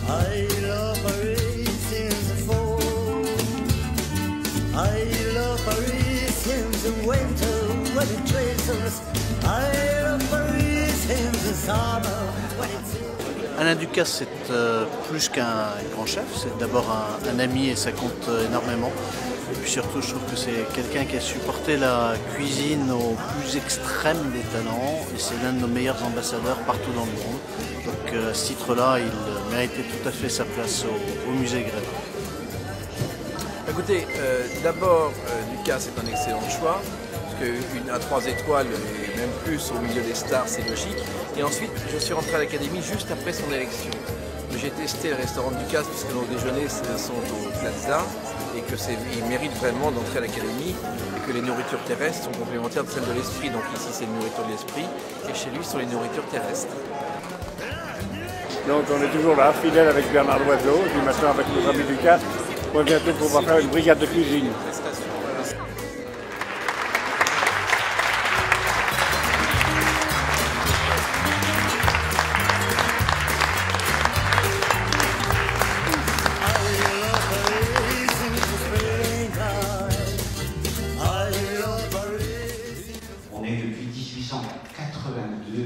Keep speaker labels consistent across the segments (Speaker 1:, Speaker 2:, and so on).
Speaker 1: I love Paris since the fall. I love Paris since the winter when it drizzles. I love Paris since the summer when it's...
Speaker 2: Alain Ducasse, c'est plus qu'un grand chef, c'est d'abord un ami et ça compte énormément. Et puis surtout, je trouve que c'est quelqu'un qui a supporté la cuisine au plus extrême des talents et c'est l'un de nos meilleurs ambassadeurs partout dans le monde. Donc à ce titre-là, il méritait tout à fait sa place au musée Grévin.
Speaker 3: Écoutez, d'abord, Ducasse est un excellent choix, parce qu'un 3 étoiles et même plus au milieu des stars, c'est logique. Et ensuite, je suis rentré à l'Académie juste après son élection. J'ai testé le restaurant de Ducasse, puisque nos déjeuners sont au Plaza, et qu'il mérite vraiment d'entrer à l'Académie, et que les nourritures terrestres sont complémentaires de celles de l'esprit. Donc ici, c'est une nourriture de l'esprit, et chez lui, ce sont les nourritures terrestres.
Speaker 4: Donc on est toujours là, fidèle avec Bernard Loiseau, et puis maintenant avec nos amis Ducasse, on va bientôt pouvoir faire une brigade de cuisine.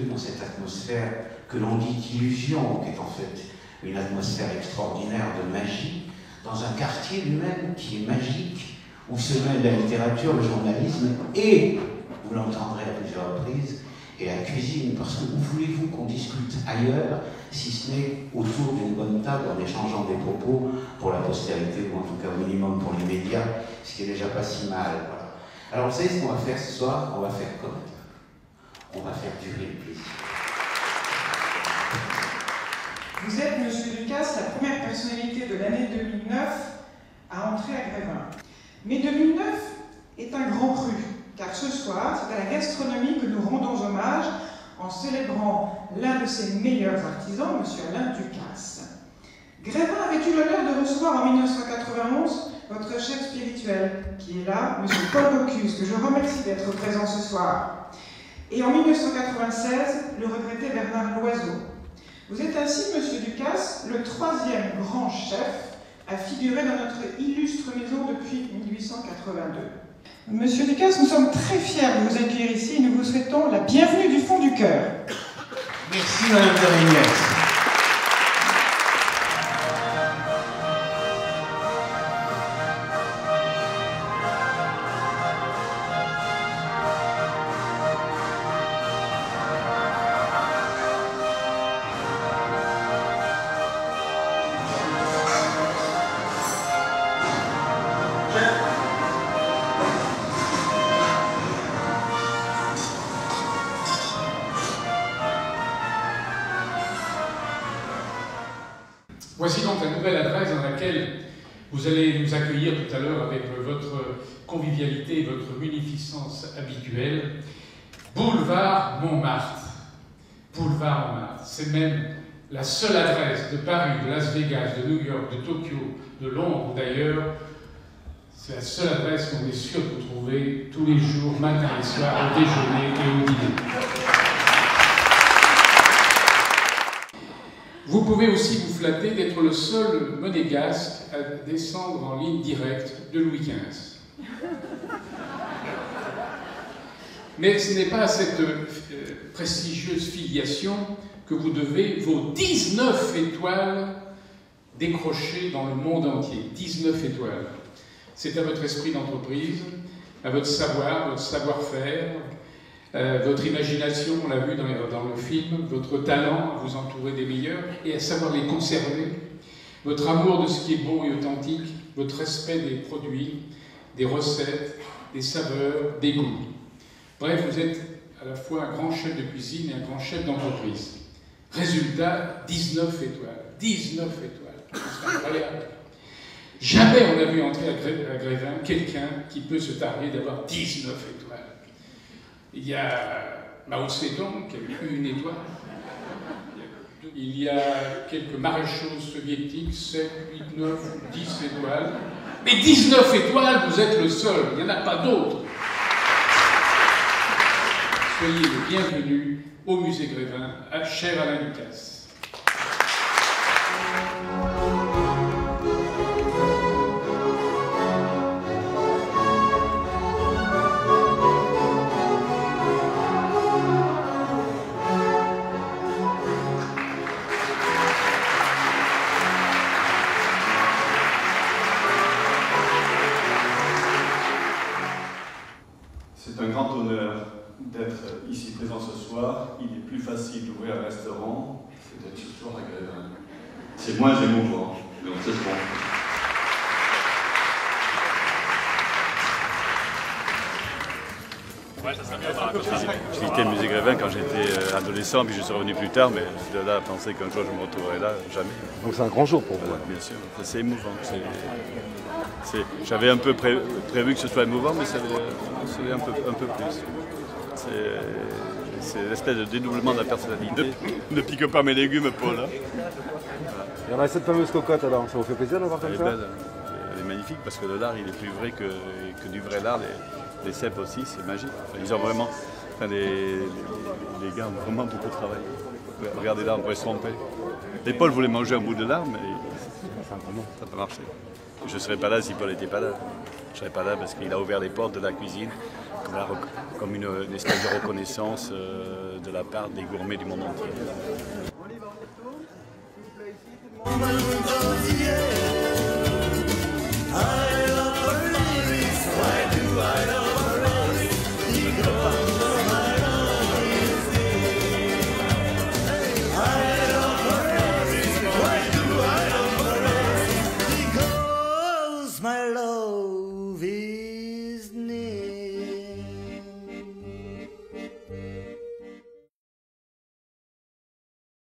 Speaker 5: Dans cette atmosphère que l'on dit illusion, qui est en fait une atmosphère extraordinaire de magie, dans un quartier lui-même qui est magique, où se mêlent la littérature, le journalisme et, vous l'entendrez à plusieurs reprises, et la cuisine, parce que où voulez-vous qu'on discute ailleurs, si ce n'est autour d'une bonne table en échangeant des propos pour la postérité, ou en tout cas au minimum pour les médias, ce qui est déjà pas si mal. Voilà. Alors vous savez ce qu'on va faire ce soir? On va faire comme on va faire durer le plaisir.
Speaker 6: Vous êtes, Monsieur Ducasse, la première personnalité de l'année 2009 à entrer à Grévin. Mais 2009 est un grand cru, car ce soir, c'est à la gastronomie que nous rendons hommage en célébrant l'un de ses meilleurs artisans, Monsieur Alain Ducasse. Grévin avait eu l'honneur de recevoir en 1991 votre chef spirituel, qui est là, Monsieur Paul Bocuse, que je remercie d'être présent ce soir. Et en 1996, le regretté Bernard Loiseau. Vous êtes ainsi, Monsieur Ducasse, le 3e grand chef à figurer dans notre illustre maison depuis 1882. Monsieur Ducasse, nous sommes très fiers de vous accueillir ici et nous vous souhaitons la bienvenue du fond du cœur.
Speaker 5: Merci, Madame Pérignès.
Speaker 7: Voici donc la nouvelle adresse dans laquelle vous allez nous accueillir tout à l'heure avec votre convivialité et votre munificence habituelle. Boulevard Montmartre. Boulevard Montmartre. C'est même la seule adresse de Paris, de Las Vegas, de New York, de Tokyo, de Londres ou d'ailleurs. C'est la seule adresse qu'on est sûr de vous trouver tous les jours, matin et soir, au déjeuner et au dîner. Vous pouvez aussi vous flatter d'être le seul monégasque à descendre en ligne directe de Louis XV. Mais ce n'est pas à cette prestigieuse filiation que vous devez vos 19 étoiles décrochées dans le monde entier. 19 étoiles. C'est à votre esprit d'entreprise, à votre savoir, votre savoir-faire, votre imagination, on l'a vu dans le film, votre talent à vous entourer des meilleurs et à savoir les conserver, votre amour de ce qui est bon et authentique, votre respect des produits, des recettes, des saveurs, des goûts. Bref, vous êtes à la fois un grand chef de cuisine et un grand chef d'entreprise. Résultat, 19 étoiles. 19 étoiles. C'est incroyable. Jamais on n'a vu entrer à Grévin quelqu'un qui peut se targuer d'avoir 19 étoiles. Il y a Mao Tse-tung qui a eu 1 étoile. Il y a quelques maréchaux soviétiques, 7, 8, 9, 10 étoiles. Mais 19 étoiles, vous êtes le seul, il n'y en a pas d'autres. Soyez le bienvenu au musée Grévin, cher Alain Ducasse.
Speaker 8: c'est moins émouvant, mais on sait ce qu'on fait.
Speaker 9: J'ai quitté le musée Grévin quand j'étais adolescent, puis je suis revenu plus tard, mais de là à penser qu'un jour je me retrouverai là, jamais.
Speaker 10: Donc c'est un grand jour pour vous.
Speaker 9: Bien sûr, c'est émouvant. J'avais un peu prévu que ce soit émouvant, mais c'est un peu plus. C'est l'espèce de dédoublement de la personnalité. Ne pique pas mes légumes, Paul. Voilà.
Speaker 10: Il y en a cette fameuse cocotte alors, ça vous fait plaisir d'avoir comme ça?
Speaker 9: Elle est magnifique parce que le lard il est plus vrai que du vrai lard. Les cèpes aussi, c'est magique. Ils ont vraiment, les gars ont vraiment beaucoup travaillé. Regardez là, on pourrait se tromper. Et Paul voulait manger un bout de lard, mais ça n'a pas marché. Je ne serais pas là si Paul n'était pas là. Je ne serais pas là parce qu'il a ouvert les portes de la cuisine comme une espèce de reconnaissance de la part des gourmets du monde entier.
Speaker 1: Woman